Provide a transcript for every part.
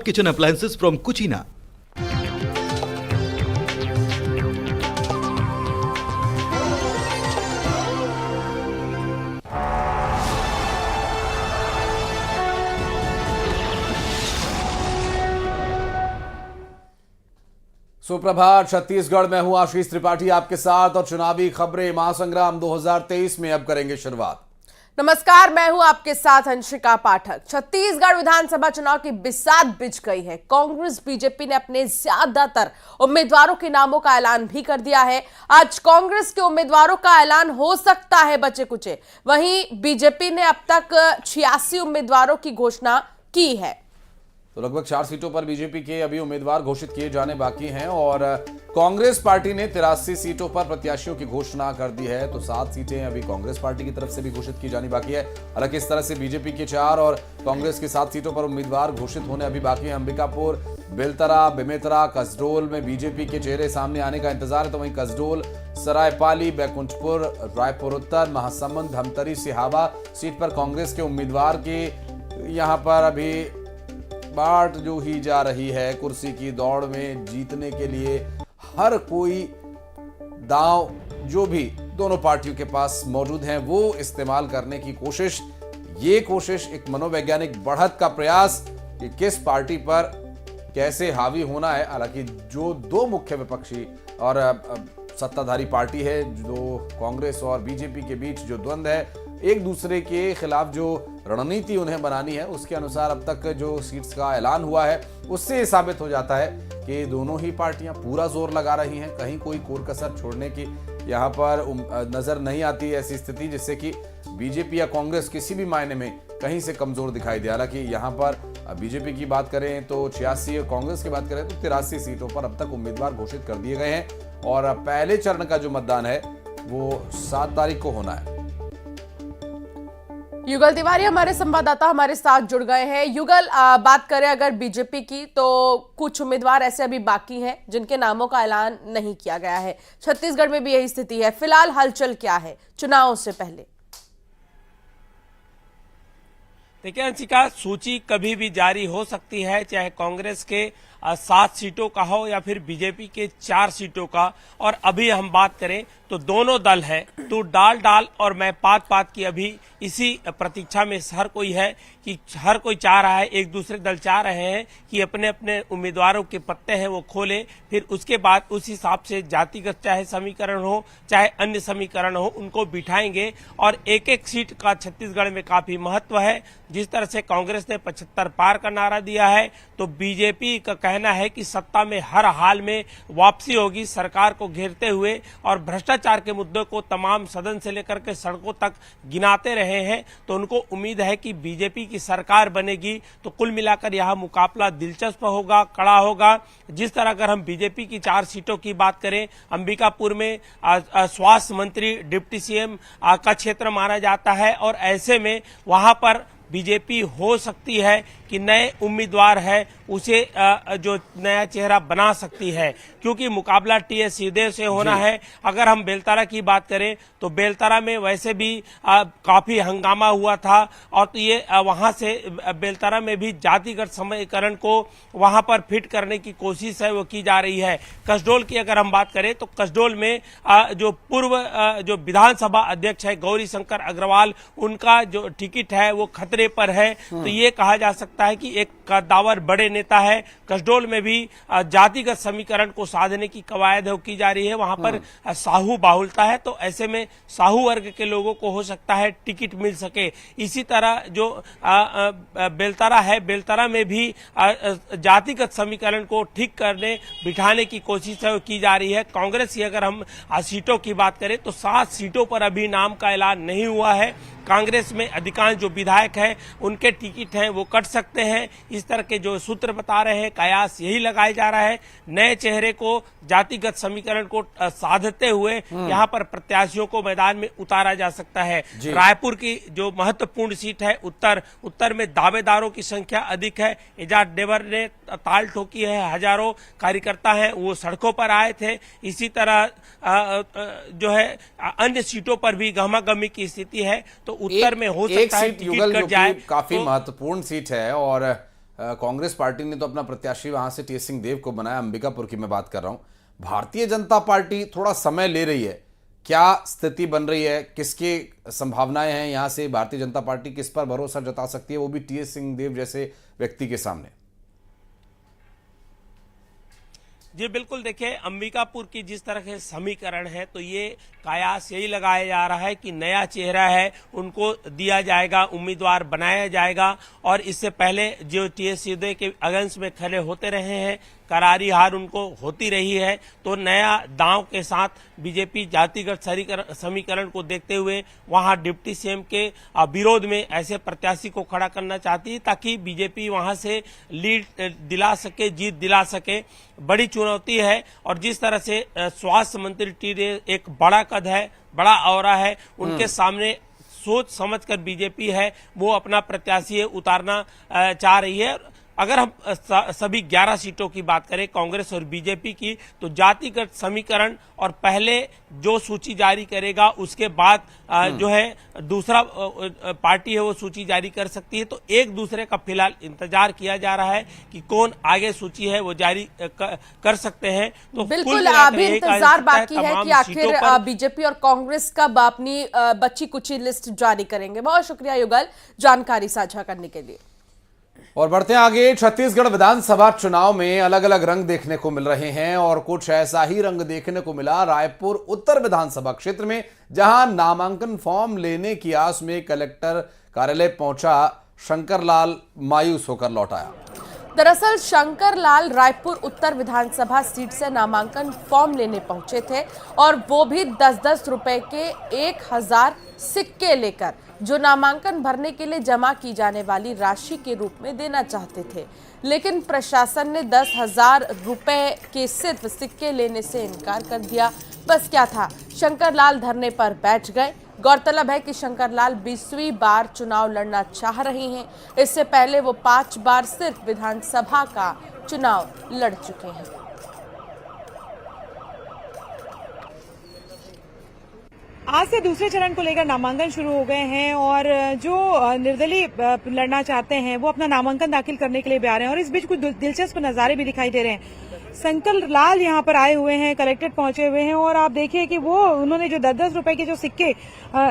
kitchen appliances from Cucina. सुप्रभात। छत्तीसगढ़ में हूं आशीष त्रिपाठी आपके साथ और चुनावी खबरें महासंग्राम 2023 में अब करेंगे शुरुआत। नमस्कार, मैं हूं आपके साथ अंशिका पाठक। छत्तीसगढ़ विधानसभा चुनाव की बिसात बिछ गई है। कांग्रेस बीजेपी ने अपने ज्यादातर उम्मीदवारों के नामों का ऐलान भी कर दिया है। आज कांग्रेस के उम्मीदवारों का ऐलान हो सकता है बचे कुचे। वहीं बीजेपी ने अब तक 86 उम्मीदवारों की घोषणा की है। तो लगभग 4 सीटों पर बीजेपी के अभी उम्मीदवार घोषित किए जाने बाकी हैं और कांग्रेस पार्टी ने 83 सीटों पर प्रत्याशियों की घोषणा कर दी है। तो 7 सीटें अभी कांग्रेस पार्टी की तरफ से भी घोषित की जानी बाकी है। हालांकि इस तरह से बीजेपी के 4 और कांग्रेस की 7 सीटों पर उम्मीदवार घोषित होने अभी बाकी है। अंबिकापुर, बेलतरा, बेमेतरा, कसडोल में बीजेपी के चेहरे सामने आने का इंतजार है। तो वहीं कसडोल, सरायपाली, बैकुंठपुर, रायपुर उत्तर, महासमुंद, धमतरी, सिहावा सीट पर कांग्रेस के उम्मीदवार की यहाँ पर अभी बाट जो ही जा रही है। कुर्सी की दौड़ में जीतने के लिए हर कोई दांव जो भी दोनों पार्टियों के पास मौजूद हैं वो इस्तेमाल करने की कोशिश। ये कोशिश एक मनोवैज्ञानिक बढ़त का प्रयास कि किस पार्टी पर कैसे हावी होना है। हालांकि जो दो मुख्य विपक्षी और सत्ताधारी पार्टी है, जो कांग्रेस और बीजेपी के बीच जो द्वंद्व है, एक दूसरे के खिलाफ जो रणनीति उन्हें बनानी है, उसके अनुसार अब तक जो सीट्स का ऐलान हुआ है उससे साबित हो जाता है कि दोनों ही पार्टियां पूरा जोर लगा रही हैं। कहीं कोई कोर कसर छोड़ने की यहाँ पर नजर नहीं आती ऐसी स्थिति जिससे कि बीजेपी या कांग्रेस किसी भी मायने में कहीं से कमजोर दिखाई दे। हालांकि यहाँ पर बीजेपी की बात करें तो 86 और कांग्रेस की बात करें तो 83 सीटों पर अब तक उम्मीदवार घोषित कर दिए गए हैं और पहले चरण का जो मतदान है वो 7 तारीख को होना है। युगल तिवारी हमारे संवाददाता हमारे साथ जुड़ गए हैं। युगल, बात करें अगर बीजेपी की तो कुछ उम्मीदवार ऐसे अभी बाकी हैं जिनके नामों का ऐलान नहीं किया गया है। छत्तीसगढ़ में भी यही स्थिति है। फिलहाल हलचल क्या है चुनाव से पहले? देखिए अंशिका, सूची कभी भी जारी हो सकती है, चाहे कांग्रेस के 7 सीटों का हो या फिर बीजेपी के 4 सीटों का। और अभी हम बात करें तो दोनों दल है, तू डाल और मैं पात की अभी इसी प्रतीक्षा में हर कोई है कि हर कोई चाह रहा है, एक दूसरे दल चाह रहे हैं कि अपने अपने उम्मीदवारों के पत्ते हैं वो खोले, फिर उसके बाद उस हिसाब से जातिगत चाहे समीकरण हो चाहे अन्य समीकरण हो उनको बिठाएंगे। और एक एक सीट का छत्तीसगढ़ में काफी महत्व है। जिस तरह से कांग्रेस ने 75 पार का नारा दिया है तो बीजेपी का कहना है कि सत्ता में हर हाल में वापसी होगी, सरकार को घेरते हुए और भ्रष्टाचार के मुद्दों को तमाम सदन से लेकर के सड़कों तक गिनाते रहे हैं। तो उनको उम्मीद है कि बीजेपी की सरकार बनेगी। तो कुल मिलाकर यह मुकाबला दिलचस्प होगा, कड़ा होगा। जिस तरह अगर हम बीजेपी की 4 सीटों की बात करें, अंबिकापुर में स्वास्थ्य मंत्री डिप्टी सीएम का क्षेत्र माना जाता है और ऐसे में वहां पर बीजेपी हो सकती है कि नए उम्मीदवार है उसे जो नया चेहरा बना सकती है, क्योंकि मुकाबला टीएस सिंहदेव से होना है। अगर हम बेलतरा की बात करें तो बेलतरा में वैसे भी काफी हंगामा हुआ था और तो ये वहां से बेलतरा में भी जातिगत समीकरण को वहां पर फिट करने की कोशिश है वो की जा रही है। कसडोल की अगर हम बात करें तो कसडोल में जो पूर्व जो विधानसभा अध्यक्ष है गौरी शंकर अग्रवाल, उनका जो टिकट है वो खतरे पर है। तो ये कहा जा सकता है कि एक कद्दावर बड़े नेता है। कसडोल में भी जातिगत समीकरण को साधने की कवायद की जा रही है। वहां पर साहू बाहुलता है, तो ऐसे में साहू वर्ग के लोगों को हो सकता है टिकट मिल सके। इसी तरह जो बेलतरा है, बेलतरा में भी जातिगत समीकरण को ठीक करने बिठाने की कोशिश की जा रही है। कांग्रेस की अगर हम सीटों की बात करें तो 7 सीटों पर अभी नाम का ऐलान नहीं हुआ है। कांग्रेस में अधिकांश जो विधायक हैं उनके टिकट हैं वो कट सकते हैं। इस तरह के जो सूत्र बता रहे हैं, कयास यही लगाया जा रहा है। नए चेहरे को जातिगत समीकरण को साधते हुए यहाँ पर प्रत्याशियों को मैदान में उतारा जा सकता है। रायपुर की जो महत्वपूर्ण सीट है उत्तर में दावेदारों की संख्या अधिक है। एजाज डेवर ने ताल ठोकी है, हजारों कार्यकर्ता हैं वो सड़कों पर आए थे। इसी तरह जो है अन्य सीटों पर भी गहमागहमी की स्थिति है। तो उत्तर में हो सकता है टिकट कट जाए। काफी महत्वपूर्ण सीट है और कांग्रेस पार्टी ने तो अपना प्रत्याशी वहां से टीएस सिंहदेव को बनाया, अंबिकापुर की मैं बात कर रहा हूं। भारतीय जनता पार्टी थोड़ा समय ले रही है, क्या स्थिति बन रही है, किसकी संभावनाएं हैं यहां से? भारतीय जनता पार्टी किस पर भरोसा जता सकती है, वो भी टीएस सिंहदेव जैसे व्यक्ति के सामने? जी बिल्कुल, देखिए अंबिकापुर की जिस तरह के समीकरण है तो ये कयास यही लगाया जा रहा है कि नया चेहरा है, उनको दिया जाएगा, उम्मीदवार बनाया जाएगा। और इससे पहले जो टीएस सिंहदेव के अगेंस्ट में खड़े होते रहे हैं, करारी हार उनको होती रही है, तो नया दांव के साथ बीजेपी जातिगत समीकरण को देखते हुए वहां डिप्टी सीएम के विरोध में ऐसे प्रत्याशी को खड़ा करना चाहती है ताकि बीजेपी वहां से लीड दिला सके, जीत दिला सके। बड़ी चुनौती है। और जिस तरह से स्वास्थ्य मंत्री टी एक बड़ा कद है, बड़ा औरा है, उनके सामने सोच समझकर बीजेपी है वो अपना प्रत्याशी उतारना चाह रही है। अगर हम सभी 11 सीटों की बात करें कांग्रेस और बीजेपी की, तो जातिगत समीकरण और पहले जो सूची जारी करेगा उसके बाद जो है दूसरा पार्टी है वो सूची जारी कर सकती है। तो एक दूसरे का फिलहाल इंतजार किया जा रहा है कि कौन आगे सूची है वो जारी कर सकते हैं। तो बिल्कुल अभी इंतजार बाकी है कि आखिर बीजेपी और कांग्रेस कब अपनी बची कुची लिस्ट जारी करेंगे। बहुत शुक्रिया युगल जानकारी साझा करने के लिए। और बढ़ते हैं आगे। छत्तीसगढ़ विधानसभा चुनाव में अलग अलग रंग देखने को मिल रहे हैं और कुछ ऐसा ही रंग देखने को मिला रायपुर उत्तर विधानसभा क्षेत्र में, जहां नामांकन फॉर्म लेने की आस में कलेक्टर कार्यालय पहुंचा शंकर लाल मायूस होकर लौट आया। दरअसल शंकर लाल रायपुर उत्तर विधानसभा सीट से नामांकन फॉर्म लेने पहुंचे थे और वो भी 10-10 रुपए के 1000 सिक्के लेकर, जो नामांकन भरने के लिए जमा की जाने वाली राशि के रूप में देना चाहते थे। लेकिन प्रशासन ने 10,000 रुपए के सिर्फ सिक्के लेने से इनकार कर दिया। बस क्या था, शंकर लाल धरने पर बैठ गए। गौरतलब है कि शंकर लाल 20वीं बार चुनाव लड़ना चाह रहे हैं। इससे पहले वो 5 बार सिर्फ विधानसभा का चुनाव लड़ चुके हैं। आज से दूसरे चरण को लेकर नामांकन शुरू हो गए हैं और जो निर्दलीय लड़ना चाहते हैं वो अपना नामांकन दाखिल करने के लिए भी आ रहे हैं। और इस बीच कुछ दिलचस्प नजारे भी दिखाई दे रहे हैं। शंकर लाल यहाँ पर आए हुए हैं, कलेक्ट्रेट पहुंचे हुए हैं और आप देखिए कि वो उन्होंने जो 10-10 रुपए के जो सिक्के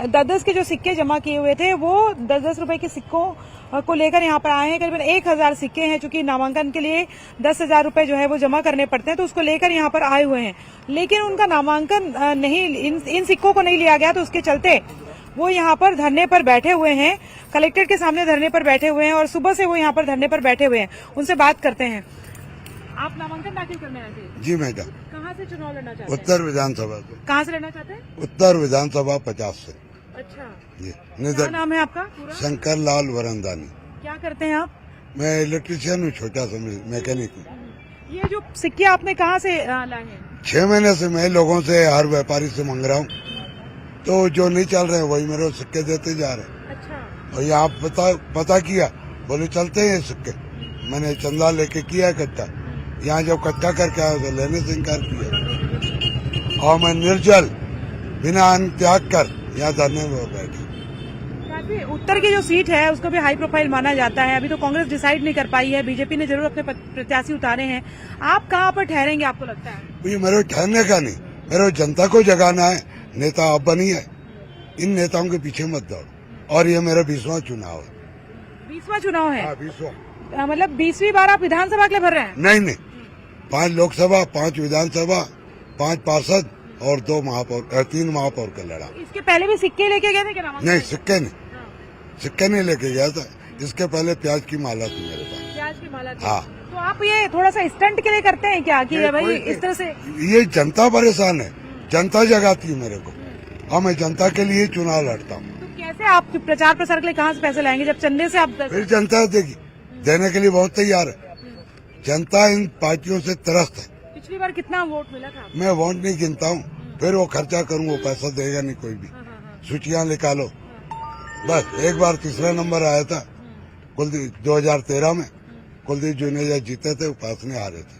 10-10 के जो सिक्के जमा किए हुए थे वो 10-10 रुपए के सिक्कों को लेकर यहाँ पर आए हैं। करीबन 1000 सिक्के हैं, चूंकि नामांकन के लिए 10,000 रुपए जो है वो जमा करने पड़ते हैं, तो उसको लेकर यहाँ पर आए हुए हैं। लेकिन उनका नामांकन नहीं, इन सिक्कों को नहीं लिया गया, तो उसके चलते वो यहाँ पर धरने पर बैठे हुए हैं, कलेक्ट्रेट के सामने धरने पर बैठे हुए हैं और सुबह से वो यहाँ पर धरने पर बैठे हुए हैं। उनसे बात करते हैं। आप नामांकन दाखिल करने आए थे? जी मैडम। कहाँ से चुनाव लड़ना चाहते हैं? उत्तर विधानसभा से। कहाँ से लड़ना चाहते हैं? उत्तर विधानसभा 50 से। अच्छा जी। क्या नाम है आपका पूरा? शंकर लाल वरंदानी। क्या करते हैं आप? मैं इलेक्ट्रिशियन हूँ, छोटा सा मैकेनिक हूँ। ये जो सिक्के आपने कहाँ से लाए हैं? 6 महीने से मैं लोगों से, हर व्यापारी से मांग रहा हूँ, तो जो नहीं चल रहे हैं वही मेरे को सिक्के देते जा रहे हैं। अच्छा। और यहाँ पता किया, बोले चलते हैं सिक्के। मैंने चंदा लेके किया इकट्ठा। यहाँ जब इकट्ठा करके आया तो लेने से इनकार किया और मैं निर्जल बिना अन्न त्याग कर यहाँ धरने में बैठा। काफी उत्तर की जो सीट है उसको भी हाई प्रोफाइल माना जाता है। अभी तो कांग्रेस डिसाइड नहीं कर पाई है, बीजेपी ने जरूर अपने प्रत्याशी उतारे हैं। आप कहाँ पर ठहरेंगे आपको लगता है? ये मेरे ठहरने का नहीं, मेरे जनता को जगाना है। नेता अब बनी है, इन नेताओं के पीछे मत दौड़ो। और ये मेरा 20वां चुनाव है। 20वां चुनाव है? 20वां। मतलब 20वीं बार आप विधानसभा के लिए भर रहे हैं? नहीं, 5 लोकसभा, 5 विधानसभा, 5 पार्षद और 3 महापौर का लड़ा। इसके पहले भी सिक्के लेके गए थे क्या? नहीं, सिक्के नहीं लेके गया था। इसके पहले प्याज की माला थी मेरे पास। प्याज की माला थी? हाँ। तो आप ये थोड़ा सा स्टंट के लिए करते हैं क्या कि भाई इस तरह से? ये जनता परेशान है, जनता जगाती है मेरे को और मैं जनता के लिए चुनाव लड़ता हूँ। तो कैसे आप प्रचार प्रसार के लिए कहाँ से पैसे लाएंगे जब चंदे से आप? फिर जनता देगी, देने के लिए बहुत तैयार है। जनता इन पार्टियों से त्रस्त है। पिछली बार कितना वोट मिला था? मैं वोट नहीं गिनता हूँ, फिर वो खर्चा करूँ, वो पैसा देगा नहीं कोई भी। सूचियां निकालो। बस एक बार तीसरा नंबर आया था कुलदीप 2013 में। कुलदीप जुनेजा जीते थे, उपासने हारे थे।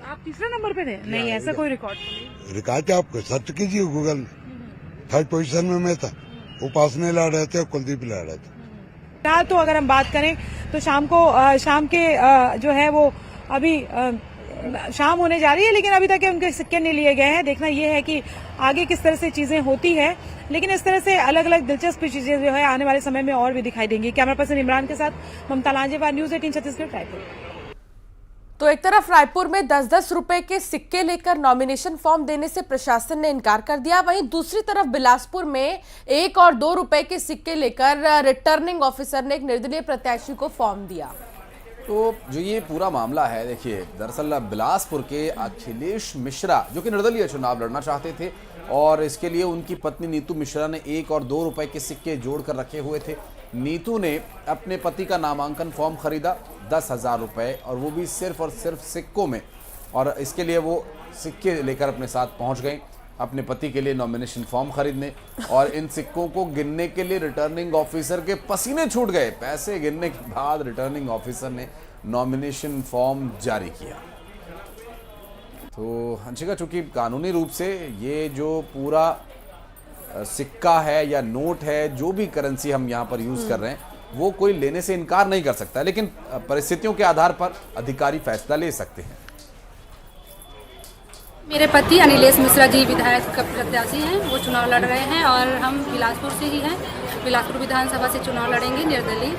आप तीसरे नंबर पे थे? नहीं, ऐसा कोई रिकॉर्ड नहीं। रिकॉर्ड आपको सर्च कीजिए गूगल में। 3rd पोजीशन में मैं था, उपासने लड़ रहे थे और कुलदीप लड़ रहे थे। फिलहाल तो अगर हम बात करें तो शाम के जो है वो अभी शाम होने जा रही है, लेकिन अभी तक के उनके सिक्के नहीं लिए गए हैं। देखना यह है कि आगे किस तरह से चीजें होती है, लेकिन इस तरह से अलग अलग दिलचस्प चीजें जो है आने वाले समय में और भी दिखाई देंगी। कैमरा पर्सन इमरान के साथ ममता लांजेवार, न्यूज 18 छत्तीसगढ़, रायपुर। तो एक तरफ रायपुर में 10-10 रुपए के सिक्के लेकर नॉमिनेशन फॉर्म देने से प्रशासन ने इनकार कर दिया, वहीं दूसरी तरफ बिलासपुर में 1 और 2 रुपए के सिक्के लेकर रिटर्निंग ऑफिसर ने एक निर्दलीय प्रत्याशी को फॉर्म दिया। तो जो ये पूरा मामला है, देखिए दरअसल बिलासपुर के अखिलेश मिश्रा जो कि निर्दलीय चुनाव लड़ना चाहते थे और इसके लिए उनकी पत्नी नीतू मिश्रा ने 1 और 2 रुपए के सिक्के जोड़कर रखे हुए थे। नीतू ने अपने पति का नामांकन फॉर्म खरीदा 10,000 रुपए, और वो भी सिर्फ और सिर्फ सिक्कों में, और इसके लिए वो सिक्के लेकर अपने साथ पहुंच गई अपने पति के लिए नॉमिनेशन फॉर्म खरीदने, और इन सिक्कों को गिनने के लिए रिटर्निंग ऑफिसर के पसीने छूट गए। पैसे गिनने के बाद रिटर्निंग ऑफिसर ने नॉमिनेशन फॉर्म जारी किया। तो हंसिका, चूंकि कानूनी रूप से ये जो पूरा सिक्का है या नोट है, जो भी करेंसी हम यहाँ पर यूज कर रहे हैं, वो कोई लेने से इनकार नहीं कर सकता, लेकिन परिस्थितियों के आधार पर अधिकारी फैसला ले सकते हैं। मेरे पति अनिलेश मिश्रा जी विधायक का प्रत्याशी हैं, वो चुनाव लड़ रहे हैं और हम बिलासपुर से ही हैं। बिलासपुर विधानसभा से चुनाव लड़ेंगे निर्दलीय,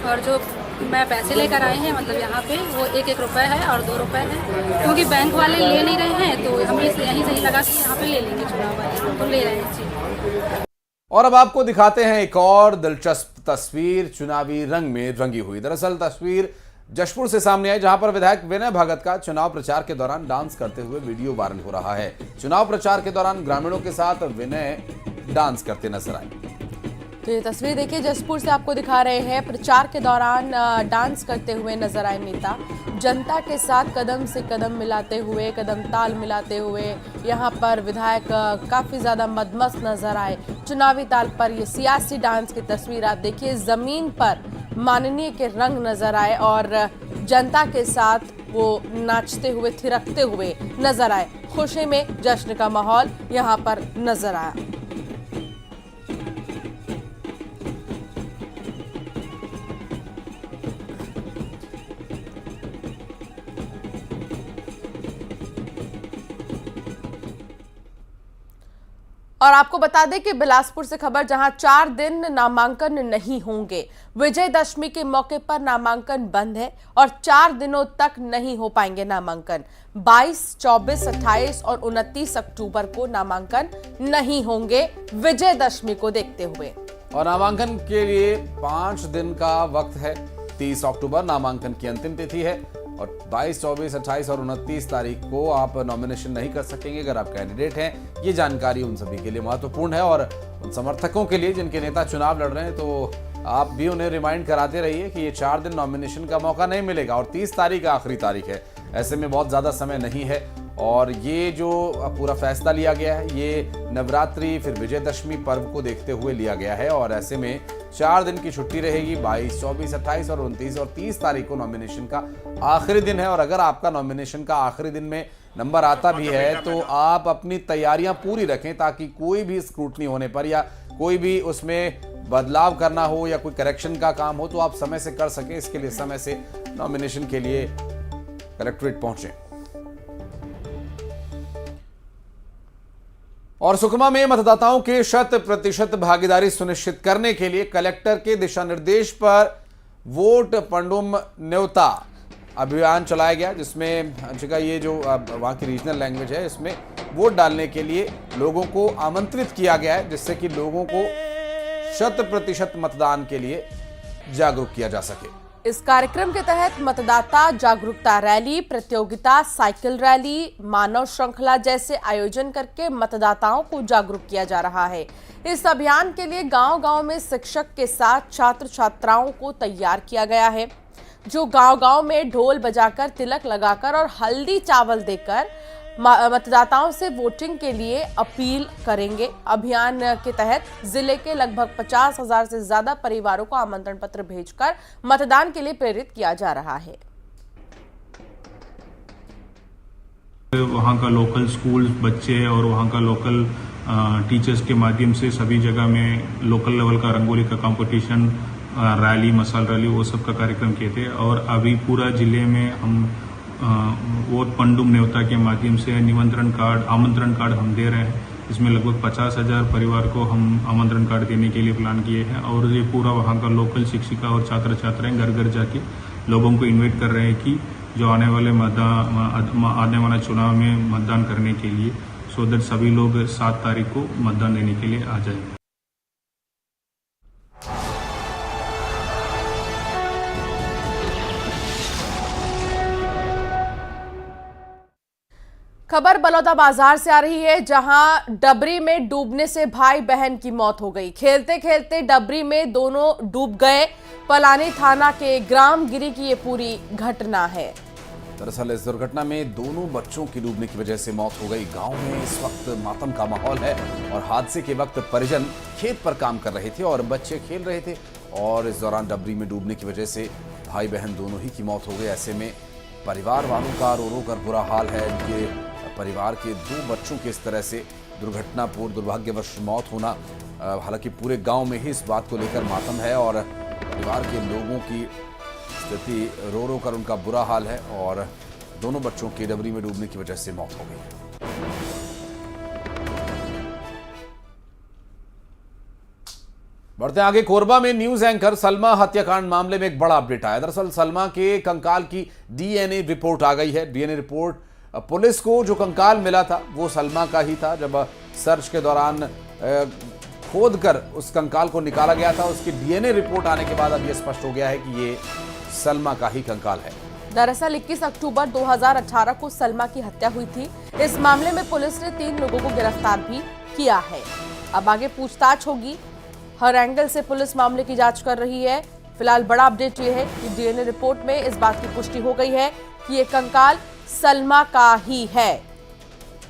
और जो मैं पैसे लेकर आए हैं मतलब यहाँ पे वो 1-1 रुपए है और 2 रुपए है, क्योंकि बैंक वाले ले नहीं रहे हैं तो हमें यहीं से ही लगा कि यहाँ पे ले लेंगे चुनाव वाले, तो ले रहे हैं। और अब आपको दिखाते हैं एक और दिलचस्प तस्वीर चुनावी रंग में रंगी हुई। दरअसल तस्वीर जशपुर से सामने आई, जहां पर विधायक विनय भगत का चुनाव प्रचार के दौरान डांस करते हुए वीडियो वायरल हो रहा है। चुनाव प्रचार के दौरान ग्रामीणों के साथ विनय डांस करते नजर आए। तो ये तस्वीर देखिए, जसपुर से आपको दिखा रहे हैं। प्रचार के दौरान डांस करते हुए नजर आए नेता, जनता के साथ कदम से कदम मिलाते हुए, कदम ताल मिलाते हुए यहाँ पर विधायक काफी ज्यादा मदमस्त नजर आए। चुनावी ताल पर ये सियासी डांस की तस्वीर आप देखिए, जमीन पर माननीय के रंग नजर आए और जनता के साथ वो नाचते हुए, थिरकते हुए नजर आए। खुशी में जश्न का माहौल यहाँ पर नजर आया। और आपको बता दें कि बिलासपुर से खबर, जहां 4 दिन नामांकन नहीं होंगे। विजयदशमी के मौके पर नामांकन बंद है और 4 दिनों तक नहीं हो पाएंगे नामांकन। 22, 24, 28 और 29 अक्टूबर को नामांकन नहीं होंगे विजयदशमी को देखते हुए। और नामांकन के लिए 5 दिन का वक्त है। 30 अक्टूबर नामांकन की अंतिम तिथि है और 22, 24, 28 और 29 तारीख को आप नॉमिनेशन नहीं कर सकेंगे अगर आप कैंडिडेट हैं। ये जानकारी उन सभी के लिए महत्वपूर्ण है और उन समर्थकों के लिए जिनके नेता चुनाव लड़ रहे हैं, तो आप भी उन्हें रिमाइंड कराते रहिए कि ये 4 दिन नॉमिनेशन का मौका नहीं मिलेगा और 30 तारीख आखिरी तारीख है। ऐसे में बहुत ज़्यादा समय नहीं है और ये जो पूरा फैसला लिया गया है ये नवरात्रि फिर विजयदशमी पर्व को देखते हुए लिया गया है और ऐसे में 4 दिन की छुट्टी रहेगी। 22, 24, 28 और 29 और 30 तारीख को नॉमिनेशन का आखिरी दिन है और अगर आपका नॉमिनेशन का आखिरी दिन में नंबर आता भी है तो आप अपनी तैयारियां पूरी रखें ताकि कोई भी स्क्रूटनी होने पर या कोई भी उसमें बदलाव करना हो या कोई करेक्शन का काम हो तो आप समय से कर सकें। इसके लिए समय से नॉमिनेशन के लिए कलेक्ट्रेट पहुंचे। और सुकमा में मतदाताओं के 100% भागीदारी सुनिश्चित करने के लिए कलेक्टर के दिशा निर्देश पर वोट पंडुम न्योता अभियान चलाया गया, जिसमें अंशिका ये जो वहाँ की रीजनल लैंग्वेज है इसमें वोट डालने के लिए लोगों को आमंत्रित किया गया है जिससे कि लोगों को 100% मतदान के लिए जागरूक किया जा सके। इस कार्यक्रम के तहत मतदाता जागरूकता रैली, प्रतियोगिता, साइकिल रैली, मानव श्रृंखला जैसे आयोजन करके मतदाताओं को जागरूक किया जा रहा है। इस अभियान के लिए गांव-गांव में शिक्षक के साथ छात्र छात्राओं को तैयार किया गया है, जो गांव-गांव में ढोल बजाकर, तिलक लगाकर और हल्दी चावल देकर मतदाताओं से वोटिंग के लिए अपील करेंगे। अभियान के तहत जिले के लगभग 50,000 से ज्यादा परिवारों को आमंत्रण पत्र भेजकर मतदान के लिए प्रेरित किया जा रहा है। वहाँ का लोकल स्कूल बच्चे और वहाँ का लोकल टीचर्स के माध्यम से सभी जगह में लोकल लेवल का रंगोली का कंपटीशन रैली, मसाल रैली, वो सब का कार्यक्रम किए थे। और अभी पूरा जिले में हम वोट पंडुम न्योता के माध्यम से आमंत्रण कार्ड हम दे रहे हैं। इसमें लगभग 50,000 परिवार को हम आमंत्रण कार्ड देने के लिए प्लान किए हैं। और ये पूरा वहाँ का लोकल शिक्षिका और छात्र छात्राएं घर घर जाके लोगों को इन्वाइट कर रहे हैं कि जो आने वाला चुनाव में मतदान करने के लिए, सो दैट सभी लोग 7 तारीख को मतदान देने के लिए आ जाएं। खबर बलौदा बाजार से आ रही है, जहां डबरी में डूबने से भाई बहन की मौत हो गई। खेलते खेलते डबरी में दोनों डूब गए। पलानी थाना के ग्रामगिरी की ये पूरी घटना है। दरअसल इस दुर्घटना में दोनों बच्चों की डूबने की वजह से मौत हो गई। गांव में इस वक्त मातम का माहौल है और हादसे के वक्त परिजन खेत पर काम कर रहे थे और बच्चे खेल रहे थे और इस दौरान डबरी में डूबने की वजह से भाई बहन दोनों ही की मौत हो गई। ऐसे में परिवार वालों का रो रो कर बुरा हाल है। इनके परिवार के 2 बच्चों की इस तरह से दुर्घटनापूर्ण दुर्भाग्यवश मौत होना, हालांकि पूरे गांव में ही इस बात को लेकर मातम है और परिवार के लोगों की स्थिति रो रो कर उनका बुरा हाल है और दोनों बच्चों की डबरी में डूबने की वजह से मौत हो गई। बढ़ते आगे, कोरबा में न्यूज एंकर सलमा हत्याकांड मामले में एक बड़ा अपडेट आया। दरअसल सलमा के कंकाल की डीएनए रिपोर्ट आ गई है। डीएनए रिपोर्ट पुलिस को जो कंकाल मिला था वो सलमा का ही था। जब सर्च के दौरान खोदकर उस कंकाल को निकाला गया था, उसकी डीएनए रिपोर्ट आने के बाद अब यह स्पष्ट हो गया है कि ये सलमा का ही कंकाल है। दरअसल 21 अक्टूबर 2018 को सलमा की हत्या हुई थी। इस मामले में पुलिस ने 3 लोगों को गिरफ्तार भी किया है। अब आगे पूछताछ होगी। हर एंगल से पुलिस मामले की जांच कर रही है। फिलहाल बड़ा अपडेट ये है कि डीएनए रिपोर्ट में इस बात की पुष्टि हो गई है कि ये कंकाल सलमा का ही है।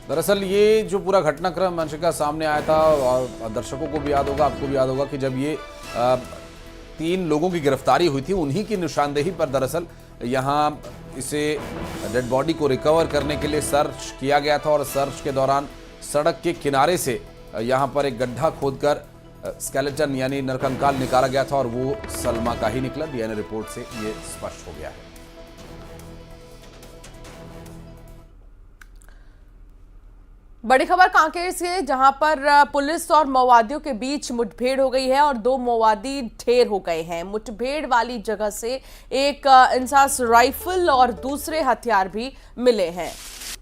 दरअसल ये जो पूरा घटनाक्रम अंशिका सामने आया था और दर्शकों को भी याद होगा, आपको भी याद होगा कि जब ये 3 लोगों की गिरफ्तारी हुई थी, उन्हीं की निशानदेही पर दरअसल यहाँ इसे डेड बॉडी को रिकवर करने के लिए सर्च किया गया था और सर्च के दौरान सड़क के किनारे से यहाँ पर एक गड्ढा खोदकर स्केलेटन यानी नरकंकाल निकाला गया था और वो सलमा का ही निकला। डीएनए रिपोर्ट से ये स्पष्ट हो गया है। बड़ी खबर कांकेर से, जहां पर पुलिस और माओवादियों के बीच मुठभेड़ हो गई है और 2 माओवादी ढेर हो गए हैं। मुठभेड़ वाली जगह से एक इंसास राइफल और दूसरे हथियार भी मिले हैं।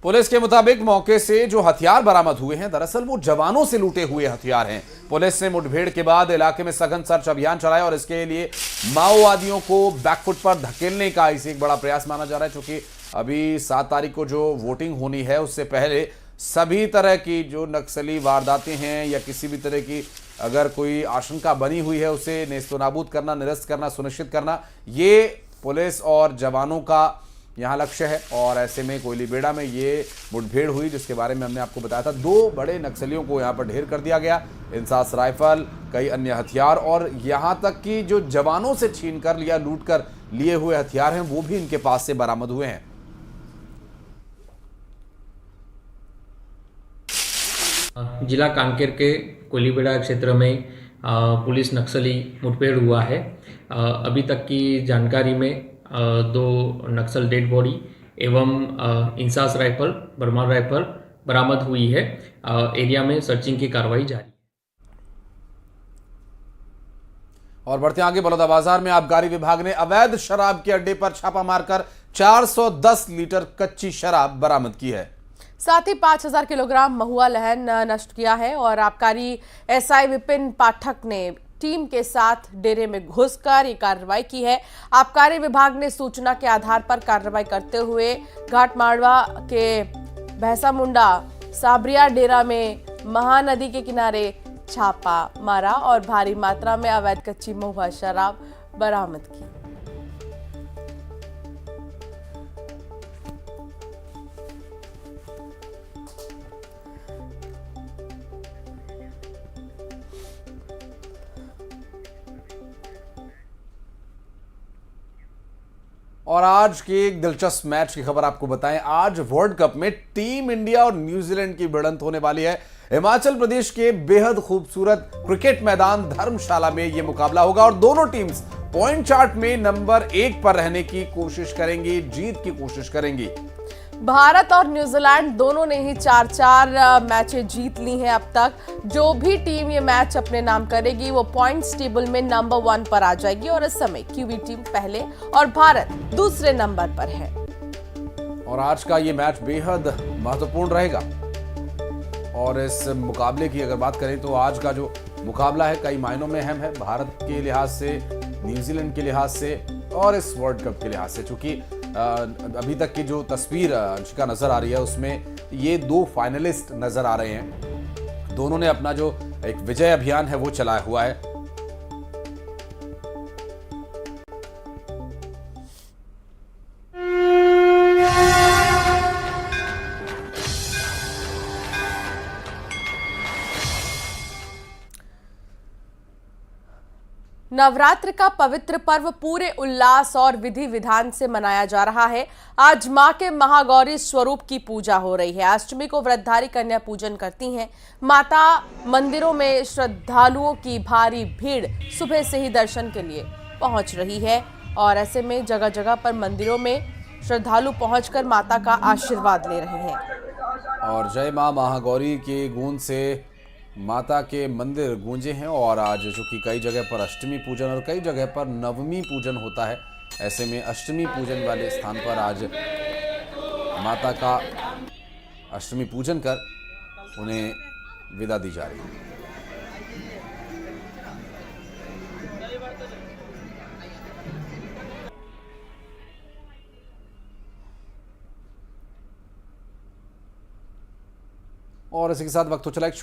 पुलिस के मुताबिक मौके से जो हथियार बरामद हुए हैं, दरअसल वो जवानों से लूटे हुए हथियार हैं। पुलिस ने मुठभेड़ के बाद इलाके में सघन सर्च अभियान चलाया और इसके लिए माओवादियों को बैकफुट पर धकेलने का इसे एक बड़ा प्रयास माना जा रहा है। क्योंकि अभी 7 तारीख को जो वोटिंग होनी है, उससे पहले सभी तरह की जो नक्सली वारदातें हैं या किसी भी तरह की अगर कोई आशंका बनी हुई है, उसे नेस्तनाबूद करना, निरस्त करना, सुनिश्चित करना, ये पुलिस और जवानों का यहाँ लक्ष्य है। और ऐसे में कोयलीबेड़ा में ये मुठभेड़ हुई, जिसके बारे में हमने आपको बताया था। 2 बड़े नक्सलियों को यहाँ पर ढेर कर दिया गया। इंसास राइफल, कई अन्य हथियार और यहाँ तक कि जो जवानों से छीन कर लिया, लूट कर लिए हुए हथियार हैं, वो भी इनके पास से बरामद हुए हैं। जिला कांकेर के कोयलीबेड़ा क्षेत्र में पुलिस नक्सली मुठभेड़ हुआ है। अभी तक की जानकारी में 2 नक्सल डेड बॉडी एवं इंसास राइफल, बर्मा राइफल बरामद हुई है। एरिया में सर्चिंग की कार्रवाई जारी। और बढ़ते आगे, बलौदाबाजार में आबकारी विभाग ने अवैध शराब के अड्डे पर छापा मारकर 410 लीटर कच्ची शराब बरामद की है। साथ ही 5000 किलोग्राम महुआ लहन नष्ट किया है और आबकारी एसआई विपिन पाठक ने टीम के साथ डेरे में घुसकर ये कार्रवाई की है। आबकारी विभाग ने सूचना के आधार पर कार्रवाई करते हुए घाटमाड़वा के भैंसा मुंडा साबरिया डेरा में महानदी के किनारे छापा मारा और भारी मात्रा में अवैध कच्ची महुआ शराब बरामद की। और आज के एक दिलचस्प मैच की खबर आपको बताएं। आज वर्ल्ड कप में टीम इंडिया और न्यूजीलैंड की भिड़ंत होने वाली है। हिमाचल प्रदेश के बेहद खूबसूरत क्रिकेट मैदान धर्मशाला में यह मुकाबला होगा और दोनों टीम्स पॉइंट चार्ट में नंबर 1 पर रहने की कोशिश करेंगी, जीत की कोशिश करेंगी। भारत और न्यूजीलैंड दोनों ने ही 4-4 मैचें जीत ली हैं अब तक। जो भी टीम ये मैच अपने नाम करेगी वो पॉइंट्स टेबल में नंबर 1 पर आ जाएगी और इस समय क्यूबी टीम पहले और भारत दूसरे नंबर पर है। और आज का ये मैच बेहद महत्वपूर्ण रहेगा। और इस मुकाबले की अगर बात करें तो आज का जो मुकाबला है कई मायनों में अहम है, भारत के लिहाज से, न्यूजीलैंड के लिहाज से और इस वर्ल्ड कप के लिहाज से। चूंकि अभी तक की जो तस्वीर अंशिका नजर आ रही है उसमें ये 2 फाइनलिस्ट नजर आ रहे हैं। दोनों ने अपना जो एक विजय अभियान है वो चलाया हुआ है। नवरात्र का पवित्र पर्व पूरे उल्लास और विधि विधान से मनाया जा रहा है। आज मां के महागौरी स्वरूप की पूजा हो रही है। अष्टमी को व्रतधारी कन्या पूजन करती हैं। माता मंदिरों में श्रद्धालुओं की भारी भीड़ सुबह से ही दर्शन के लिए पहुंच रही है और ऐसे में जगह जगह पर मंदिरों में श्रद्धालु पहुंचकर माता का आशीर्वाद ले रहे हैं। और जय मां महागौरी के गूंज से माता के मंदिर गूंजे हैं। और आज चूंकि कई जगह पर अष्टमी पूजन और कई जगह पर नवमी पूजन होता है, ऐसे में अष्टमी पूजन वाले स्थान पर आज माता का अष्टमी पूजन कर उन्हें विदा दी जा रही है। और इसी के साथ वक्त हो चला एक